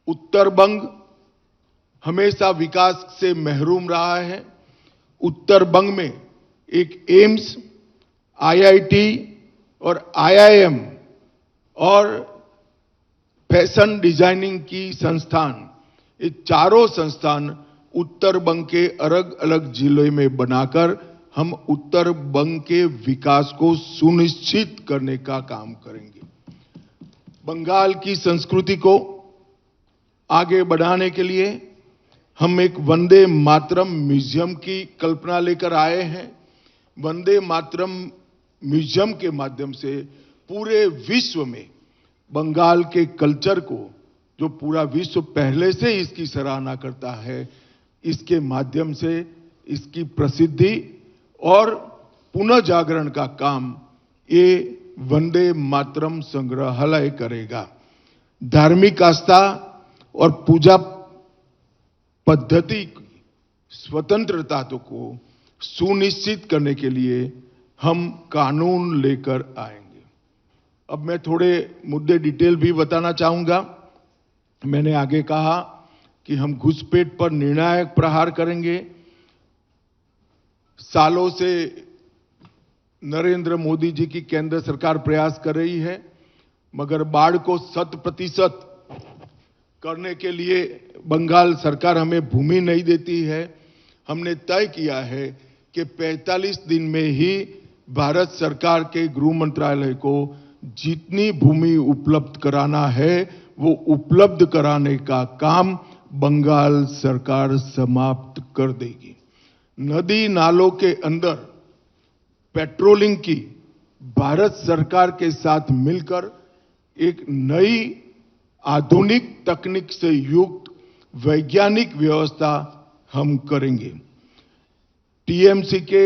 उत्तर बंग हमेशा विकास से महरूम रहा है। उत्तर बंग में एक एम्स, आईआईटी और आईआईएम और फैशन डिजाइनिंग की संस्थान, ये चारों संस्थान उत्तर बंग के अलग अलग जिलों में बनाकर हम उत्तर बंग के विकास को सुनिश्चित करने का काम करेंगे। बंगाल की संस्कृति को आगे बढ़ाने के लिए हम एक वंदे मातरम म्यूजियम की कल्पना लेकर आए हैं। वंदे मातरम म्यूजियम के माध्यम से पूरे विश्व में बंगाल के कल्चर को, जो पूरा विश्व पहले से इसकी सराहना करता है, इसके माध्यम से इसकी प्रसिद्धि और पुनः जागरण का काम ये वंदे मातरम संग्रहालय करेगा। धार्मिक आस्था और पूजा पद्धति की स्वतंत्रता को सुनिश्चित करने के लिए हम कानून लेकर आएंगे। अब मैं थोड़े मुद्दे डिटेल भी बताना चाहूंगा। मैंने आगे कहा कि हम घुसपैठ पर निर्णायक प्रहार करेंगे। सालों से नरेंद्र मोदी जी की केंद्र सरकार प्रयास कर रही है, मगर बाढ़ को 100% करने के लिए बंगाल सरकार हमें भूमि नहीं देती है। हमने तय किया है कि 45 दिन में ही भारत सरकार के गृह मंत्रालय को जितनी भूमि उपलब्ध कराना है वो उपलब्ध कराने का काम बंगाल सरकार समाप्त कर देगी। नदी नालों के अंदर पेट्रोलिंग की भारत सरकार के साथ मिलकर एक नई आधुनिक तकनीक से युक्त वैज्ञानिक व्यवस्था हम करेंगे। टीएमसी के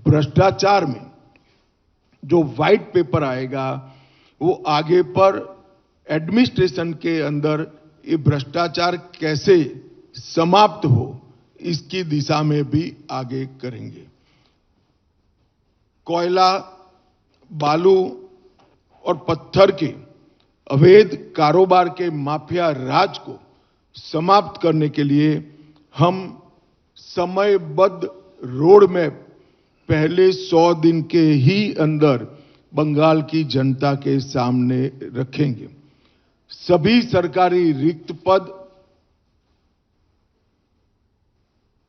भ्रष्टाचार में जो व्हाइट पेपर आएगा वो आगे पर एडमिनिस्ट्रेशन के अंदर ये भ्रष्टाचार कैसे समाप्त हो इसकी दिशा में भी आगे करेंगे। कोयला, बालू और पत्थर के अवैध कारोबार के माफिया राज को समाप्त करने के लिए हम समयबद्ध रोड मैप पहले 100 दिन के ही अंदर बंगाल की जनता के सामने रखेंगे। सभी सरकारी रिक्त पद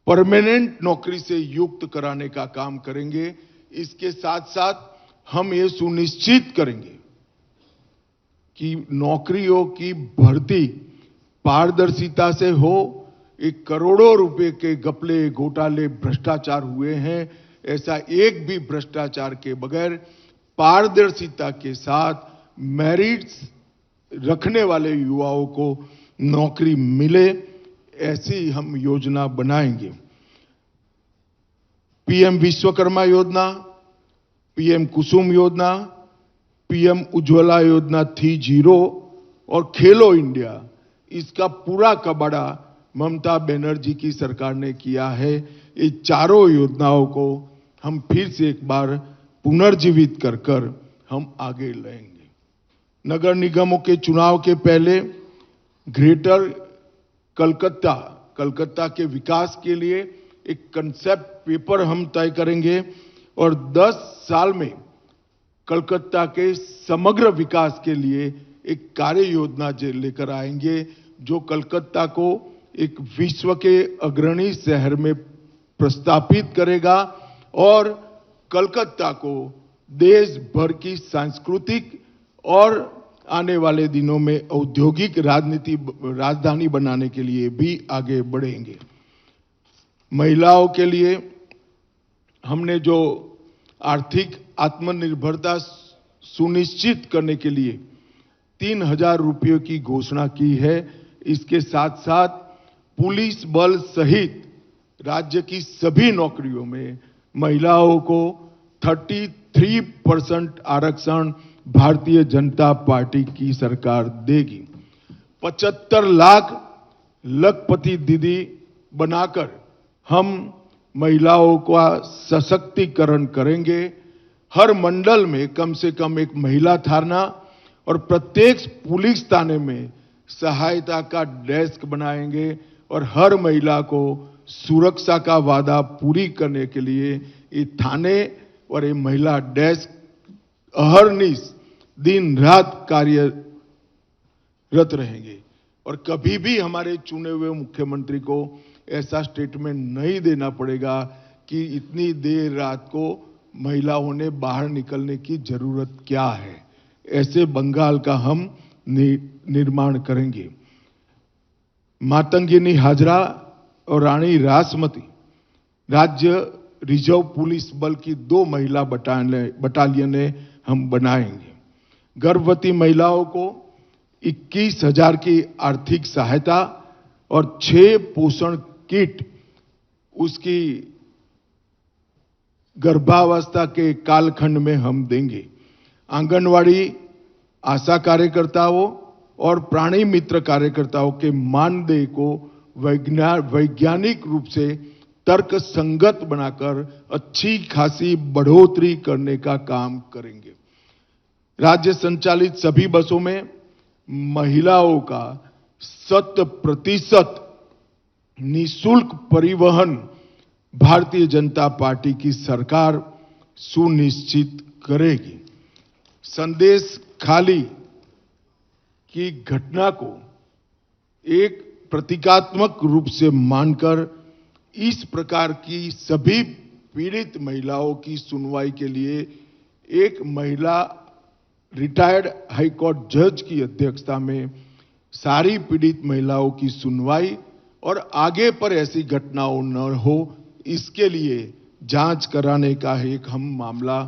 परमानेंट नौकरी से युक्त कराने का काम करेंगे। इसके साथ साथ हम ये सुनिश्चित करेंगे कि नौकरियों की भर्ती पारदर्शिता से हो। एक करोड़ों रुपए के घपले, घोटाले, भ्रष्टाचार हुए हैं, ऐसा एक भी भ्रष्टाचार के बगैर पारदर्शिता के साथ मेरिट्स रखने वाले युवाओं को नौकरी मिले, ऐसी हम योजना बनाएंगे। पीएम विश्वकर्मा योजना, पीएम कुसुम योजना, पीएम उज्ज्वला योजना 3.0 और खेलो इंडिया, इसका पूरा कबाड़ा ममता बनर्जी की सरकार ने किया है। ये चारों योजनाओं को हम फिर से एक बार पुनर्जीवित कर हम आगे लाएंगे। नगर निगमों के चुनाव के पहले ग्रेटर कलकत्ता के विकास के लिए एक कंसेप्ट पेपर हम तय करेंगे और 10 साल में कलकत्ता के समग्र विकास के लिए एक कार्य योजना लेकर आएंगे, जो कलकत्ता को एक विश्व के अग्रणी शहर में प्रस्थापित करेगा और कलकत्ता को देश भर की सांस्कृतिक और आने वाले दिनों में औद्योगिक राजधानी बनाने के लिए भी आगे बढ़ेंगे। महिलाओं के लिए हमने जो आर्थिक आत्मनिर्भरता सुनिश्चित करने के लिए 3,000 रुपयों की घोषणा की है। इसके साथ साथ पुलिस बल सहित राज्य की सभी नौकरियों में महिलाओं को 33% आरक्षण भारतीय जनता पार्टी की सरकार देगी। 75 लाख लखपति दीदी बनाकर हम महिलाओं का सशक्तिकरण करेंगे। हर मंडल में कम से कम एक महिला थाना और प्रत्येक पुलिस थाने में सहायता का डेस्क बनाएंगे और हर महिला को सुरक्षा का वादा पूरी करने के लिए ये थाने और ये महिला डेस्क अहरनिश दिन रात कार्यरत रहेंगे। और कभी भी हमारे चुने हुए मुख्यमंत्री को ऐसा स्टेटमेंट नहीं देना पड़ेगा कि इतनी देर रात को महिलाओं ने बाहर निकलने की जरूरत क्या है। ऐसे बंगाल का हम निर्माण करेंगे। मातंगिनी हाजरा और रानी रासमती राज्य रिजर्व पुलिस बल की 2 महिला बटालियनें हम बनाएंगे। गर्भवती महिलाओं को 21,000 की आर्थिक सहायता और 6 पोषण किट उसकी गर्भावस्था के कालखंड में हम देंगे। आंगनवाड़ी आशा कार्यकर्ताओं और प्राणी मित्र कार्यकर्ताओं के मानदेय को वैज्ञानिक रूप से तर्क संगत बनाकर अच्छी खासी बढ़ोतरी करने का काम करेंगे। राज्य संचालित सभी बसों में महिलाओं का 100% निःशुल्क परिवहन भारतीय जनता पार्टी की सरकार सुनिश्चित करेगी। संदेश खाली की घटना को एक प्रतीकात्मक रूप से मानकर इस प्रकार की सभी पीड़ित महिलाओं की सुनवाई के लिए एक महिला रिटायर्ड हाईकोर्ट जज की अध्यक्षता में सारी पीड़ित महिलाओं की सुनवाई और आगे पर ऐसी घटनाओं न हो इसके लिए जांच कराने का एक हम मामला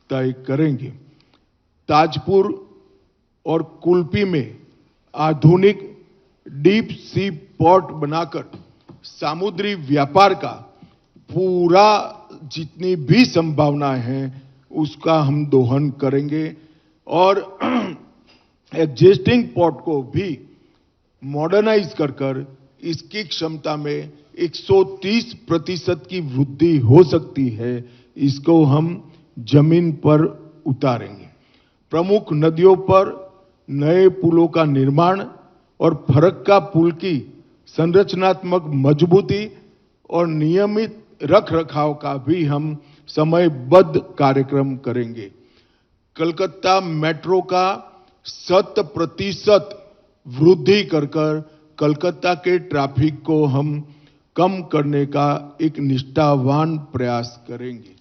तय करेंगे। ताजपुर और कुल्पी में आधुनिक डीप सी पोर्ट बनाकर समुद्री व्यापार का पूरा जितनी भी संभावनाएं हैं उसका हम दोहन करेंगे और एग्जिस्टिंग पोर्ट को भी मॉडर्नाइज कर इसकी क्षमता में 130% की वृद्धि हो सकती है। इसको हम जमीन पर उतारेंगे। प्रमुख नदियों पर नए पुलों का निर्माण और फरक्का पुल की संरचनात्मक मजबूती और नियमित रखरखाव का भी हम समयबद्ध कार्यक्रम करेंगे। कलकत्ता मेट्रो का 100% वृद्धि कर कलकत्ता के ट्रैफिक को हम कम करने का एक निष्ठावान प्रयास करेंगे।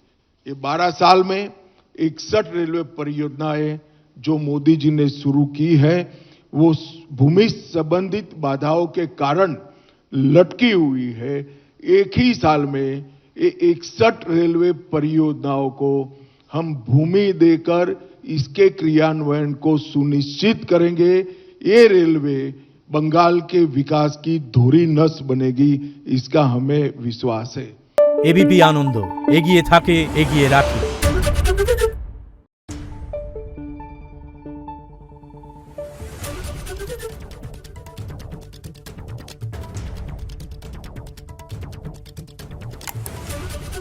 ये 12 साल में 61 रेलवे परियोजनाएं जो मोदी जी ने शुरू की है वो भूमि संबंधित बाधाओं के कारण लटकी हुई है। एक ही साल में 61 रेलवे परियोजनाओं को हम भूमि देकर इसके क्रियान्वयन को सुनिश्चित करेंगे। ये रेलवे बंगाल के विकास की धुरी नस बनेगी, इसका हमें विश्वास है। एबीपी आनंद एगिए थाके एगिए राखे।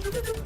Thank you.